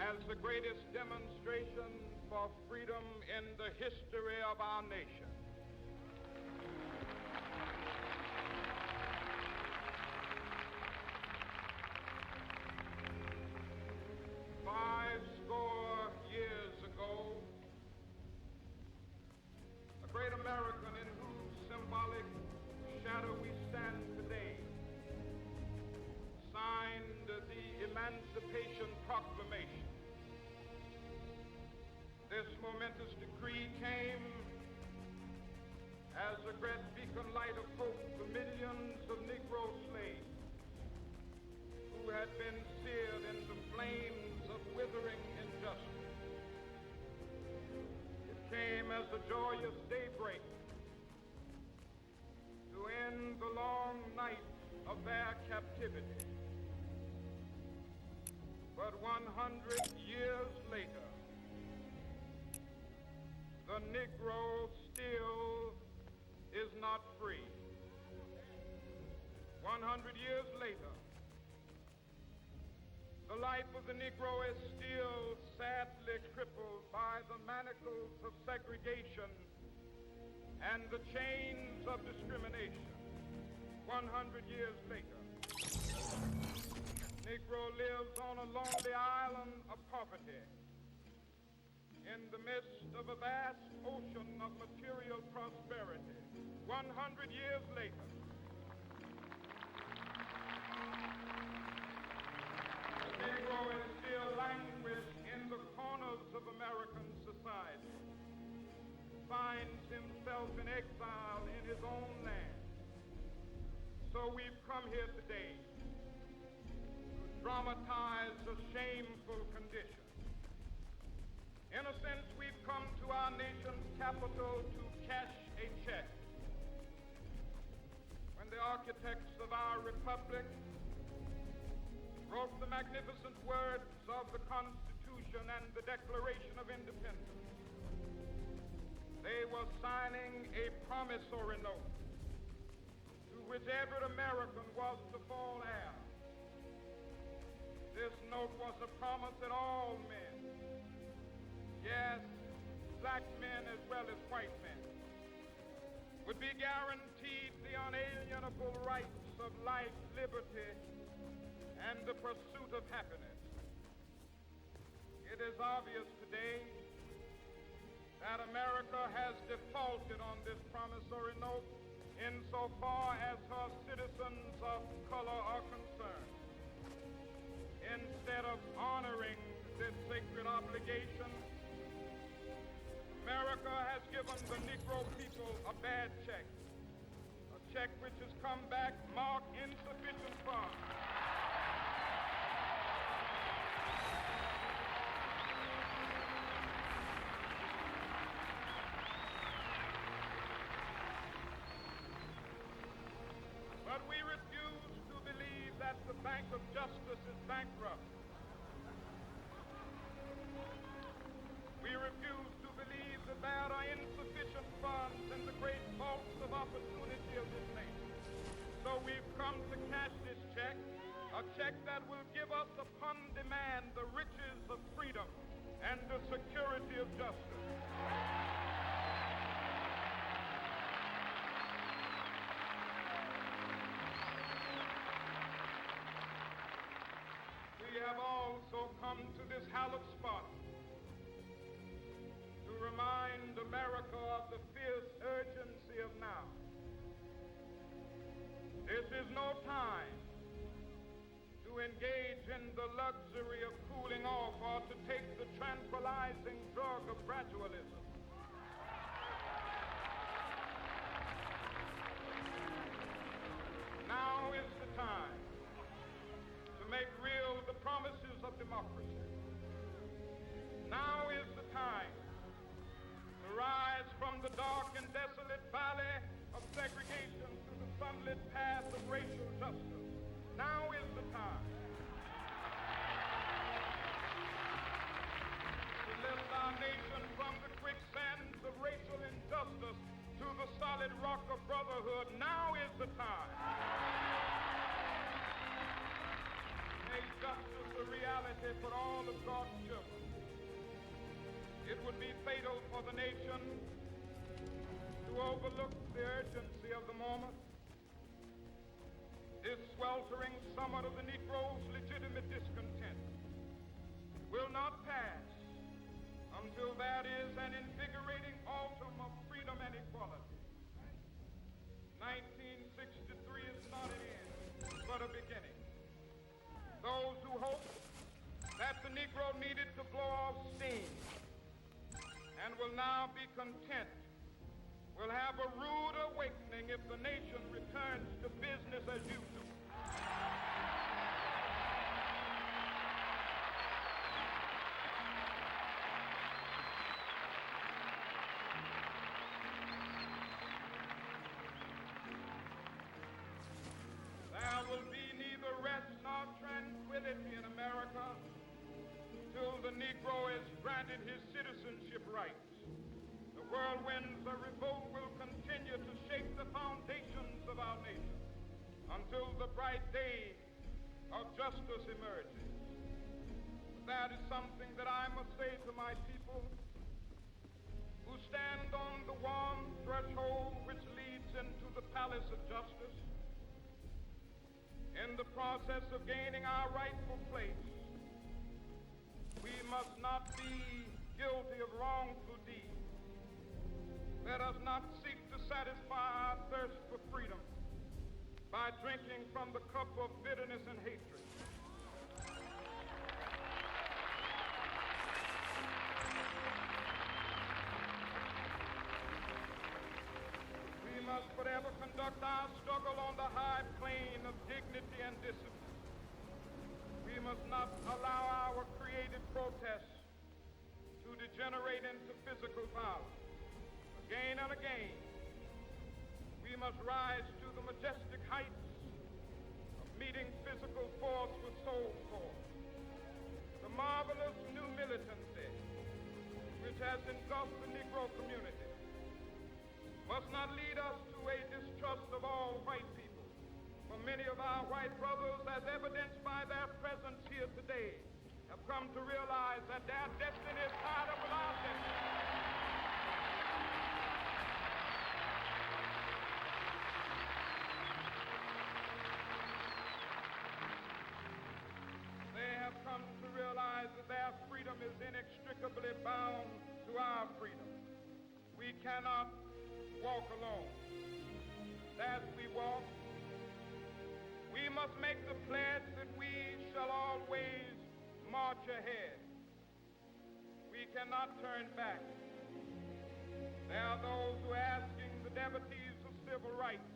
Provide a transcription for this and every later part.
as the greatest demonstration for freedom in the history of our nation. Years ago, a great American in whose symbolic shadow we stand today signed the Emancipation Proclamation. This momentous decree came as a great beacon light of hope to millions of Negro slaves who had been seared in the flames of withering injustice. It came as a joyous daybreak to end the long night of their captivity. But 100 years later, the Negro still is not free. 100 years later, the life of the Negro is still sadly crippled by the manacles of segregation and the chains of discrimination. 100 years later, Negro lives on a lonely island of poverty in the midst of a vast ocean of material prosperity. 100 years later, Negro is still languished in the corners of American society, finds himself in exile in his own land. So we've come here today to dramatize a shameful condition. In a sense, we've come to our nation's capital to cash a check. When the architects of our republic wrote the magnificent words of the Constitution and the Declaration of Independence, they were signing a promissory note to which every American was to fall heir. This note was a promise that all men, yes, black men as well as white men, would be guaranteed the unalienable rights of life, liberty, and the pursuit of happiness. It is obvious today that America has defaulted on this promissory note insofar as her citizens of color are concerned. Instead of honoring this sacred obligation, America has given the Negro people a bad check, a check which has come back marked insufficient funds. But we refuse to believe that the Bank of Justice is bankrupt. We refuse to believe that there are insufficient funds in the great vaults of opportunity of this nation. So we've come to cash this check, a check that will give us upon demand the riches of freedom and the security of justice. We have also come to this hallowed spot to remind America of the fierce urgency of now. This is no time to engage in the luxury of cooling off or to take the tranquilizing drug of gradualism. Now is the time to make real the promises of democracy. Now is the time to rise from the dark and desolate valley of segregation to the sunlit path of racial justice. Now is the time to lift our nation from the quicksands of racial injustice to the solid rock of brotherhood. Now is the time. make justice a reality for all of God's children. It would be fatal for the nation to overlook the urgency of the moment. This sweltering summit of the Negro's legitimate discontent will not pass until that is an invigorating autumn of freedom and equality. 1963 is not an end, but a beginning. Those who hope that the Negro needed to blow off steam and will now be content will have a rude awakening if the nation returns to business as usual. There will be neither rest nor tranquility in America till the Negro is granted his citizenship rights. The whirlwinds of revolt will continue to shake the foundations of our nation until the bright day of justice emerges. That is something that I must say to my people who stand on the warm threshold which leads into the palace of justice. In the process of gaining our rightful place, we must not be guilty of wrongful deeds. Let us not seek to satisfy our thirst for freedom by drinking from the cup of bitterness and hatred. We must forever conduct our struggle on the high plane of dignity and discipline. We must not allow our creative protests to degenerate into physical violence. Again and again, we must rise to the majestic heights of meeting physical force with soul force. The marvelous new militancy which has engulfed the Negro community must not lead us to a distrust of all white people. For many of our white brothers, as evidenced by their presence here today, have come to realize that their destiny is tied up with our destiny. To realize that their freedom is inextricably bound to our freedom. We cannot walk alone. As we walk, we must make the pledge that we shall always march ahead. We cannot turn back. There are those who are asking the devotees of civil rights,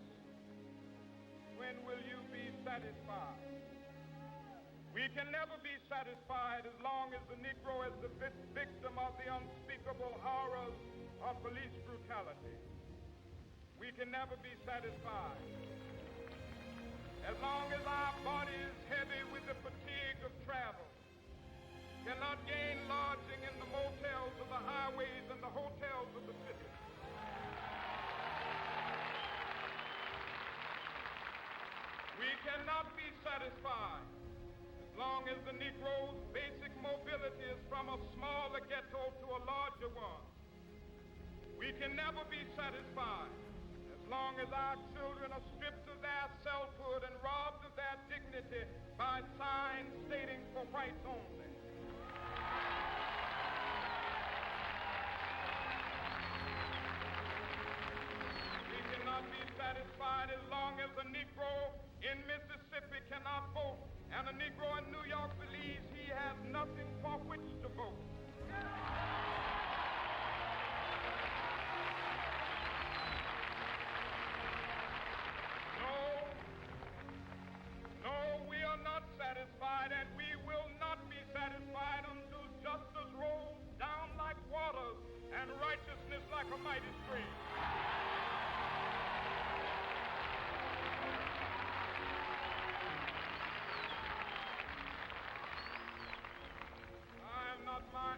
when will you be satisfied? We can never be satisfied as long as the Negro is the victim of the unspeakable horrors of police brutality. We can never be satisfied as long as our body is heavy with the fatigue of travel, cannot gain lodging in the motels of the highways and the hotels of the city. We cannot be satisfied as long as the Negro's basic mobility is from a smaller ghetto to a larger one. We can never be satisfied as long as our children are stripped of their selfhood and robbed of their dignity by signs stating for whites only. We cannot be satisfied as long as the Negro in Mississippi cannot vote and a Negro in New York believes he has nothing for which to vote. No, we are not satisfied, and we will not be satisfied until justice rolls down like waters and righteousness like a mighty stream.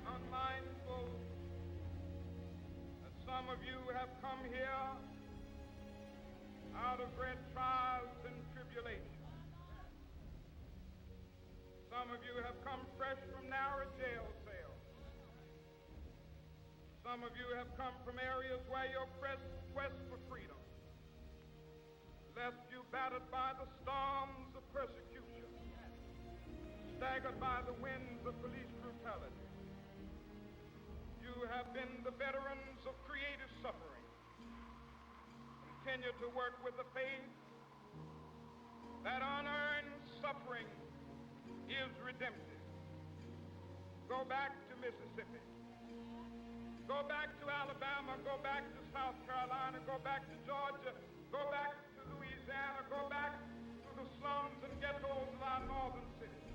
Unmindful that some of you have come here out of great trials and tribulations. Some of you have come fresh from narrow jail cells. Some of you have come from areas where your quest for freedom left you battered by the storms of persecution, staggered by the winds of police brutality. You have been the veterans of creative suffering. Continue to work with the faith that unearned suffering is redemptive. Go back to Mississippi. Go back to Alabama. Go back to South Carolina. Go back to Georgia. Go back to Louisiana. Go back to the slums and ghettos of our northern cities,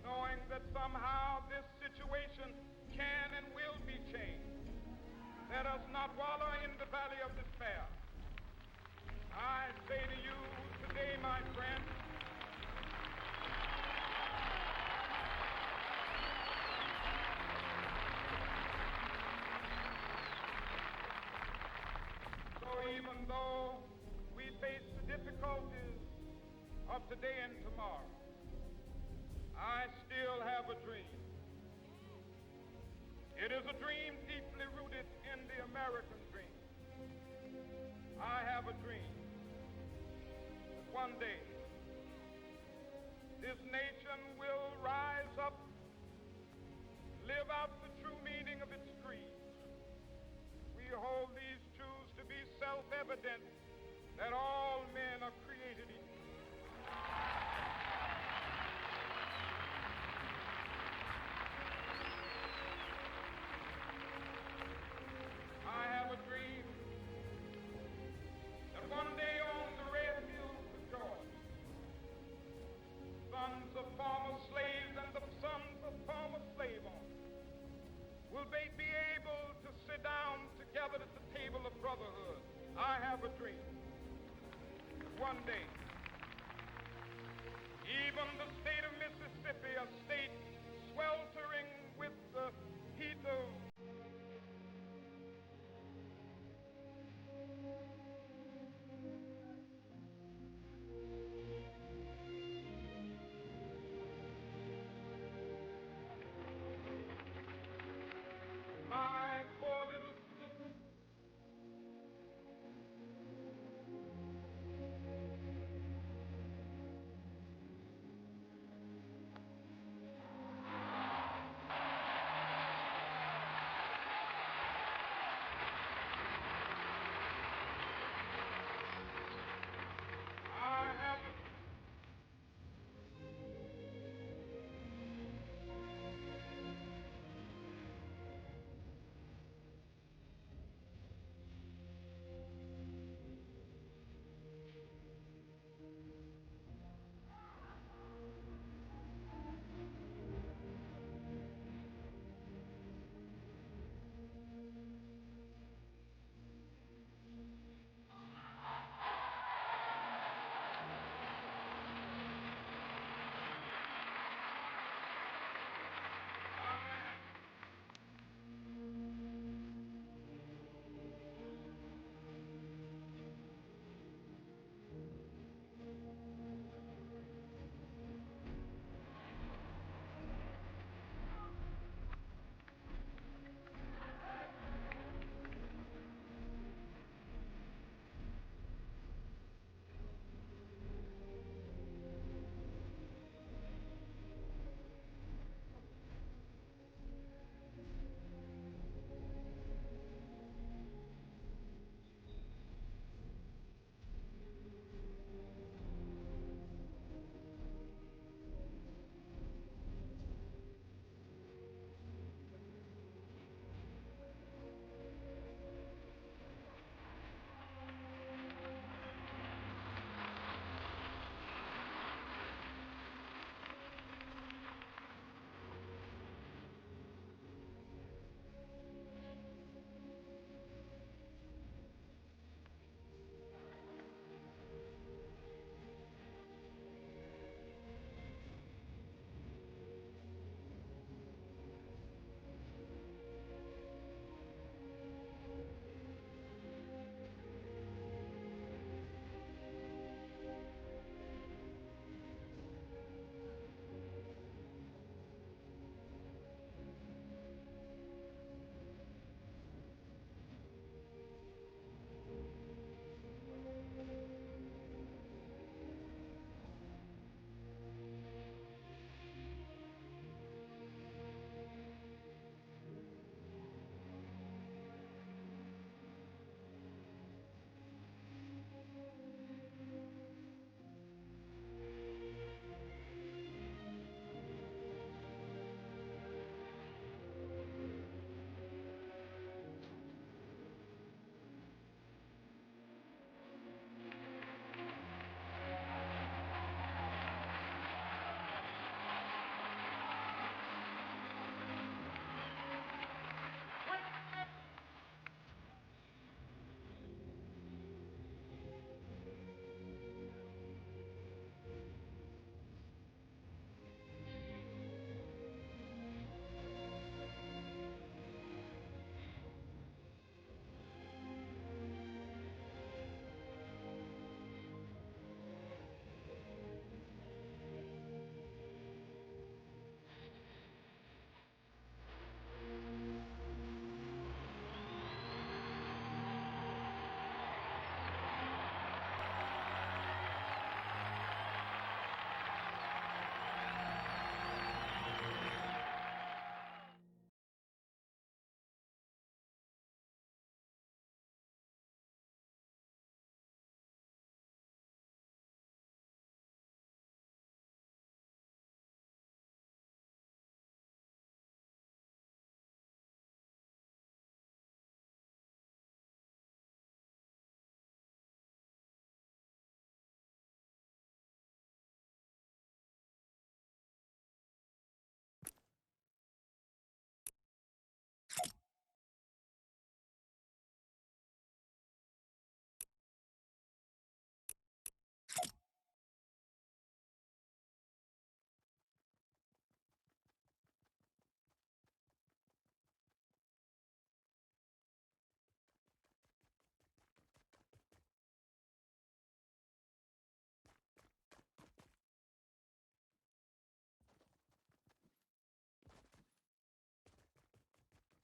knowing that somehow this situation can and will be changed. Let us not wallow in the valley of despair. I say to you today, my friend, so even though we face the difficulties of today and tomorrow, I still have a dream. It is a dream deeply rooted in the American dream. I have a dream that one day this nation will rise up, live out the true meaning of its creed. We hold these truths to be self-evident, that all men are created equal. I have a dream that one day on the red hills of Georgia, sons of former slaves and the sons of former slave owners will be able to sit down together at the table of brotherhood. I have a dream that one day even the